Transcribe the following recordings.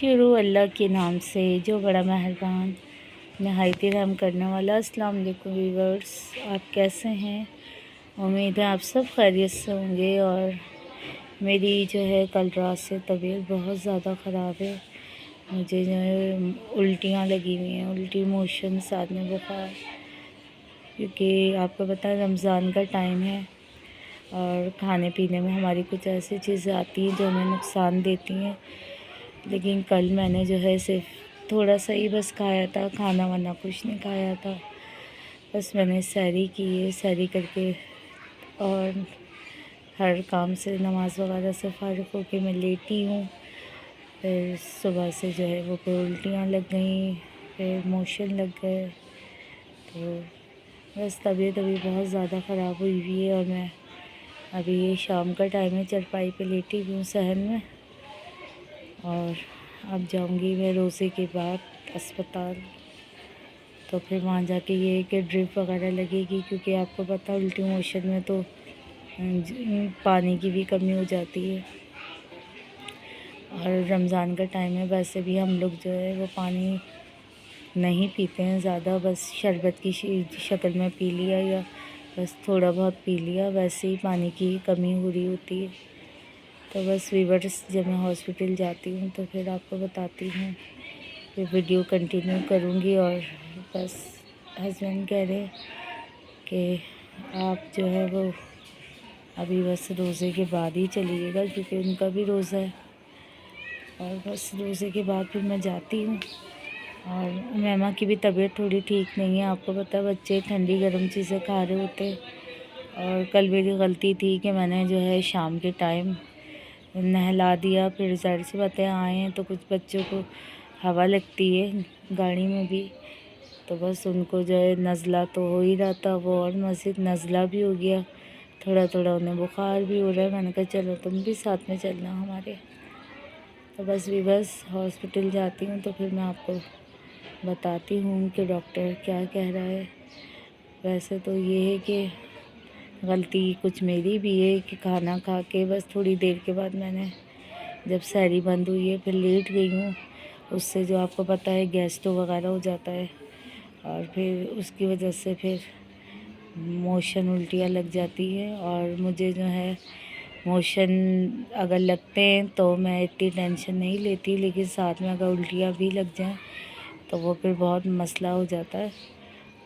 शुरू अल्लाह के नाम से जो बड़ा मेहरबान नहायत रहम करने वाला। अस्सलाम वालेकुम व्यूअर्स, आप कैसे हैं? उम्मीद है आप सब खैरियत से होंगे। और मेरी जो है कल रात से तबीयत बहुत ज़्यादा ख़राब है। मुझे जो है उल्टियाँ लगी हुई हैं, उल्टी मोशन साथ में बुखार, क्योंकि आपको पता है रमज़ान का टाइम है और खाने पीने में हमारी कुछ ऐसी चीज़ें आती हैं जो हमें नुकसान देती हैं। लेकिन कल मैंने जो है सिर्फ थोड़ा सा ही बस खाया था, खाना वाना कुछ नहीं खाया था। बस मैंने सहरी की है, सहरी करके और हर काम से नमाज़ वगैरह से फ़ारिग होके मैं लेटी हूँ। फिर सुबह से जो है वो फिर उल्टियाँ लग गई, फिर मोशन लग गए। तो बस तबीयत अभी बहुत ज़्यादा ख़राब हुई हुई है। और मैं अभी ये शाम का टाइम है, चारपाई पे लेटी हुई हूँ सहन में। और अब जाऊंगी मैं रोज़े के बाद अस्पताल, तो फिर वहाँ जाके ये कि ड्रिप वगैरह लगेगी, क्योंकि आपको पता है उल्टी मोशन में तो पानी की भी कमी हो जाती है। और रमज़ान का टाइम है, वैसे भी हम लोग जो है वो पानी नहीं पीते हैं ज़्यादा, बस शरबत की शक्ल में पी लिया या बस थोड़ा बहुत पी लिया, वैसे ही पानी की कमी हो रही होती है। तो बस व्यूअर्स, जब मैं हॉस्पिटल जाती हूँ तो फिर आपको बताती हूँ, फिर वीडियो कंटिन्यू करूँगी। और बस हस्बैंड कह रहे कि आप जो है वो अभी बस रोज़े के बाद ही चलिएगा, क्योंकि उनका भी रोज़ा है। और बस रोज़े के बाद फिर मैं जाती हूँ। और मेमा की भी तबीयत थोड़ी ठीक नहीं है, आपको पता है बच्चे ठंडी गर्म चीज़ें खा रहे होते। और कल मेरी गलती थी कि मैंने जो है शाम के टाइम नहला दिया। फिर ज़ाहिर सी बातें आए हैं तो कुछ बच्चों को हवा लगती है गाड़ी में भी, तो बस उनको जो है नज़ला तो हो ही रहा था, वो और मज़ीद नज़ला भी हो गया, थोड़ा थोड़ा उन्हें बुखार भी हो रहा है। मैंने कहा चलो तुम भी साथ में चलना हमारे। तो बस भी बस हॉस्पिटल जाती हूँ तो फिर मैं आपको बताती हूँ कि डॉक्टर क्या कह रहा है। वैसे तो ये है कि गलती कुछ मेरी भी है कि खाना खा के बस थोड़ी देर के बाद मैंने जब सहरी बंद हुई है फिर लेट गई हूँ। उससे जो आपको पता है गैस्ट्रो वगैरह हो जाता है, और फिर उसकी वजह से फिर मोशन उल्टियाँ लग जाती है। और मुझे जो है मोशन अगर लगते हैं तो मैं इतनी टेंशन नहीं लेती, लेकिन साथ में अगर उल्टियाँ भी लग जाएं तो वो फिर बहुत मसला हो जाता है।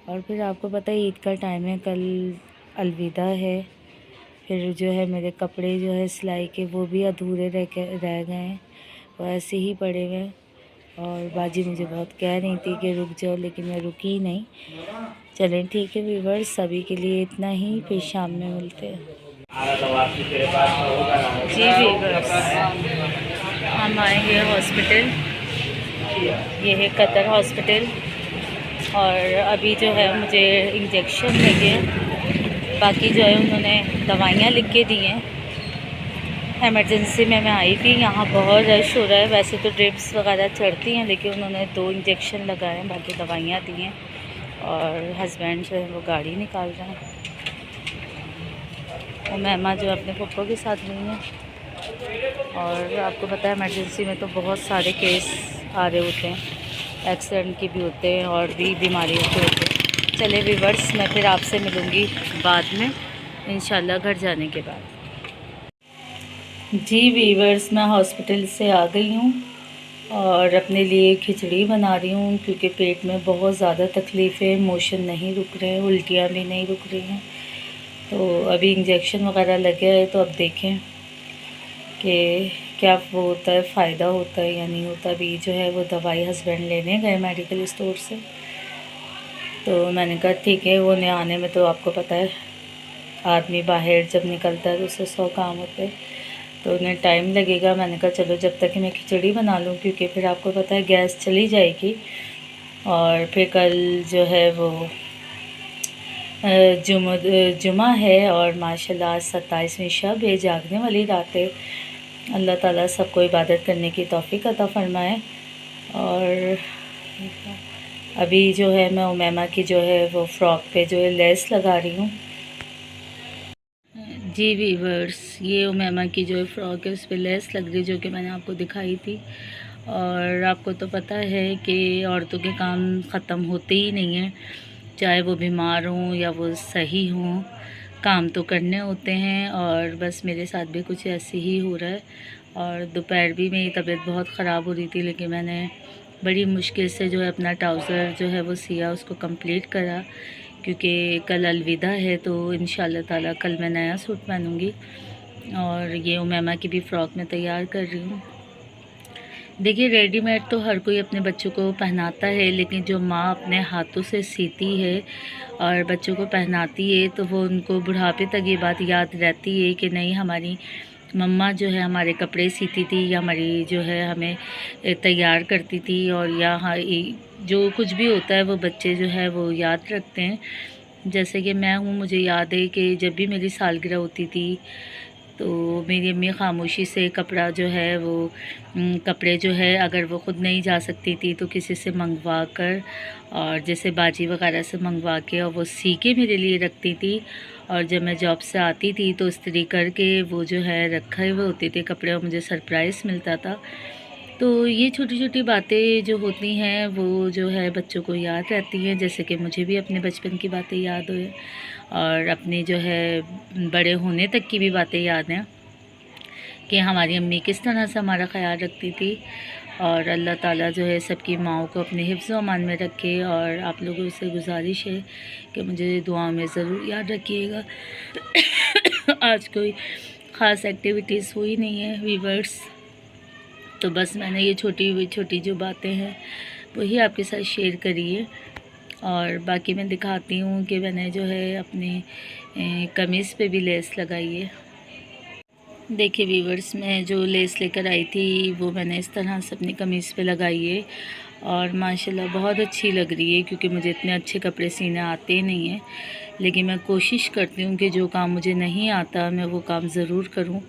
और फिर आपको पता है ईद का टाइम है, कल अलविदा है। फिर जो है मेरे कपड़े जो है सिलाई के वो भी अधूरे रह गए हैं, वो ऐसे ही पड़े हुए हैं। और बाजी मुझे बहुत कह रही थी कि रुक जाओ, लेकिन मैं रुकी ही नहीं। चलें ठीक है व्यूअर्स, सभी के लिए इतना ही, फिर शाम में मिलते हैं। जी व्यूअर्स, हम आएंगे हॉस्पिटल, ये है कतर हॉस्पिटल। और अभी जो है मुझे इंजेक्शन लगे, बाकी जो है उन्होंने दवाइयाँ लिख के दी हैं। एमरजेंसी में मैं आई थी, यहाँ बहुत रश हो रहा है। वैसे तो ड्रिप्स वगैरह चढ़ती हैं, लेकिन उन्होंने 2 इंजेक्शन लगाए हैं, बाकी दवाइयाँ दी हैं। और हस्बैंड जो है वो गाड़ी निकाल रहे हैं, वो मेमा जो अपने पप्पो के साथ गई हैं। और आपको पता है इमरजेंसी में तो बहुत सारे केस आ रहे होते हैं, एक्सीडेंट के भी होते हैं और भी बीमारियों के होते हैं। चले व्यूअर्स, मैं फिर आपसे मिलूँगी बाद में इंशाल्लाह घर जाने के बाद। जी व्यूअर्स, मैं हॉस्पिटल से आ गई हूँ और अपने लिए खिचड़ी बना रही हूँ, क्योंकि पेट में बहुत ज़्यादा तकलीफ़ें, मोशन नहीं रुक रहे हैं, उल्टियाँ भी नहीं रुक रही हैं। तो अभी इंजेक्शन वगैरह लगे है, तो अब देखें कि क्या वो होता है, फ़ायदा होता है या नहीं होता। अभी जो है वो दवाई हस्बैंड लेने गए मेडिकल स्टोर से, तो मैंने कहा ठीक है, वो नहीं आने में तो आपको पता है आदमी बाहर जब निकलता है तो उसे 100 काम होते हैं, तो उन्हें टाइम लगेगा। मैंने कहा चलो जब तक मैं खिचड़ी बना लूँ, क्योंकि फिर आपको पता है गैस चली जाएगी। और फिर कल जो है वो जुमा है, और माशाल्लाह 27वीं शब है, जागने वाली रात है। अल्लाह ताला सबको इबादत करने की तौफीक अता फ़रमाए। और अभी जो है मैं उमैमा की जो है वो फ़्रॉक पे जो है लेस लगा रही हूँ। जी वीवर्स, ये उमैमा की जो फ़्रॉक है उस पर लेस लग रही, जो कि मैंने आपको दिखाई थी। और आपको तो पता है कि औरतों के काम ख़त्म होते ही नहीं हैं, चाहे वो बीमार हों या वो सही हों, काम तो करने होते हैं। और बस मेरे साथ भी कुछ ऐसे ही हो रहा है। और दोपहर भी मेरी तबीयत बहुत ख़राब हो रही थी, लेकिन मैंने बड़ी मुश्किल से जो है अपना ट्राउज़र जो है वो सिया, उसको कंप्लीट करा, क्योंकि कल अलविदा है। तो इंशाल्लाह ताला कल मैं नया सूट पहनूँगी। और ये उमैमा की भी फ़्रॉक मैं तैयार कर रही हूँ। देखिए, रेडीमेड तो हर कोई अपने बच्चों को पहनाता है, लेकिन जो माँ अपने हाथों से सीती है और बच्चों को पहनाती है, तो वो उनको बुढ़ापे तक ये बात याद रहती है कि नहीं, हमारी मम्मा जो है हमारे कपड़े सीती थी, या हमारी जो है हमें तैयार करती थी। और यहाँ जो कुछ भी होता है वो बच्चे जो है वो याद रखते हैं। जैसे कि मैं हूँ, मुझे याद है कि जब भी मेरी सालगिरह होती थी तो मेरी अम्मी खामोशी से कपड़ा जो है वो कपड़े जो है, अगर वो ख़ुद नहीं जा सकती थी तो किसी से मंगवा कर, और जैसे बाजी वगैरह से मंगवा के, और वो सी के मेरे लिए रखती थी। और जब मैं जॉब से आती थी तो इस्त्री करके वो जो है रखे हुए होते थे कपड़े, और मुझे सरप्राइज़ मिलता था। तो ये छोटी छोटी बातें जो होती हैं वो जो है बच्चों को याद रहती हैं, जैसे कि मुझे भी अपने बचपन की बातें याद हुई, और अपने जो है बड़े होने तक की भी बातें याद हैं कि हमारी अम्मी किस तरह से हमारा ख़याल रखती थी। और अल्लाह ताला जो है सबकी माँओं को अपने हिफ्ज़ व अमान में रखे। और आप लोगों से गुजारिश है कि मुझे दुआ में ज़रूर याद रखिएगा। आज कोई ख़ास एक्टिविटीज़ हुई नहीं है वीवर्स, तो बस मैंने ये छोटी जो बातें हैं वही आपके साथ शेयर करी है। और बाकी मैं दिखाती हूँ कि मैंने जो है अपने कमीज़ पे भी लेस लगाई है। देखिए वीवर्स, मैं जो लेस लेकर आई थी वो मैंने इस तरह से अपनी कमीज़ पे लगाई है, और माशाल्लाह बहुत अच्छी लग रही है, क्योंकि मुझे इतने अच्छे कपड़े सीने आते नहीं हैं। लेकिन मैं कोशिश करती हूँ कि जो काम मुझे नहीं आता मैं वो काम ज़रूर करूँ,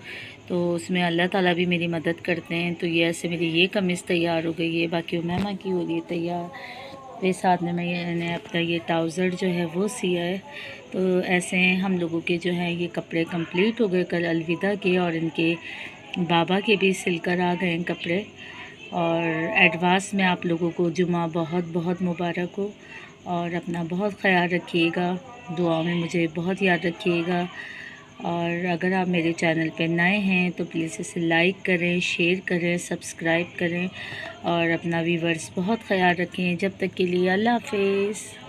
तो उसमें अल्लाह ताला भी मेरी मदद करते हैं। तो ये ऐसे मेरी ये कमीज़ तैयार हो गई है, बाकी उमैमा की हो रही है तैयार। फिर साथ में मैंने अपना ये ट्राउज़र जो है वो सिया है। तो ऐसे हम लोगों के जो हैं ये कपड़े कंप्लीट हो गए कल अलविदा के, और इनके बाबा के भी सिलकर आ गए हैं कपड़े। और एडवांस में आप लोगों को जुमा बहुत बहुत मुबारक हो, और अपना बहुत ख़याल रखिएगा, दुआ में मुझे बहुत याद रखिएगा। और अगर आप मेरे चैनल पे नए हैं तो प्लीज़ इसे लाइक करें, शेयर करें, सब्सक्राइब करें, और अपना व्यूअर्स बहुत ख़याल रखें। जब तक के लिए अल्लाह हाफ़िज़।